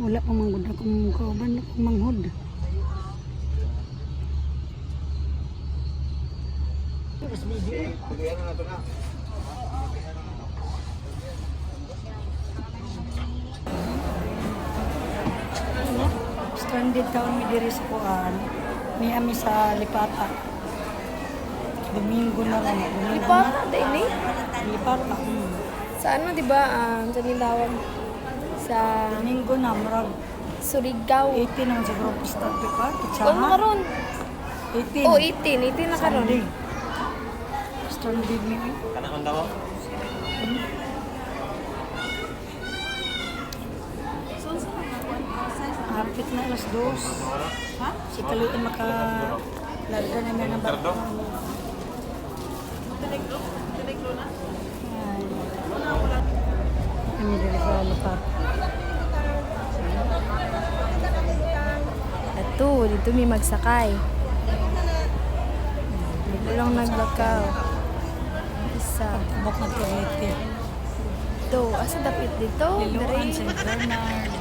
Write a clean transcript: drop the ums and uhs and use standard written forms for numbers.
Wala pa manggod akong kauban akong manghod. Stranded taon mi diri sa kuan. Ni ami sa Lipata. Domingo na lang. Lipata, daily? Lipata. Sa ano, di ba? Sa Nilawag. Sa Domingo na murag Surigao. 18 naman siguro start ka. Ano karon? 18. Oh, 18. 18 na karon. Sunday. Stranded mi. Kanang daw. Hapit na alas 2. Ha? Si Kaluin larga na ng barko. Kami dali sa lupat. Ito, dito may magsakay. Dito lang naglakaw. Isa. Bak na Torete. Ito, asa dapit dito? Liluan, Dari. St. Bernard.